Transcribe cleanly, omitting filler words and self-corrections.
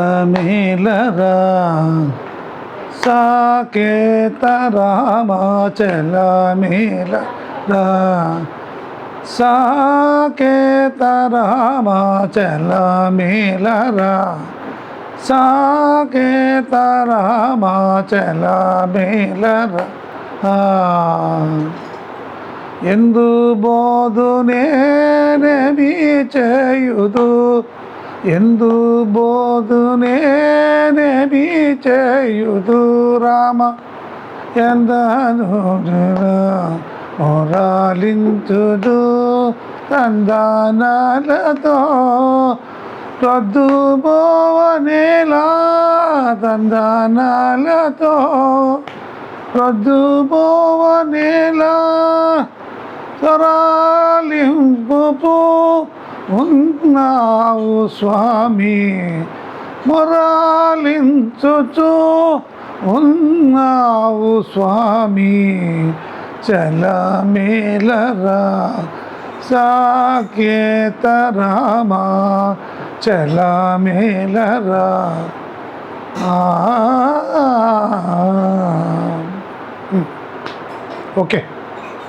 చెల్లమేలరా సాకేత రామ చెల్లమేలరా సాకేత రామ చెల్లమేలరా సాకేత రామ చెల్లమేలరా ఎందు బోధునే నబి చేయుదు ఎందు బోధునే నబి చేయుదు రామ ఎందను మొరాలించుదు తందనాలతో రద్దు పోవనేలా తందనాలతో రద్దు పోవనేలా తరాలింపు ఉన్నావు స్వామి మొరాలించుచు ఉన్నావు స్వామి చలమేలరా సాకేత రామ చలమేలరా ఓకే.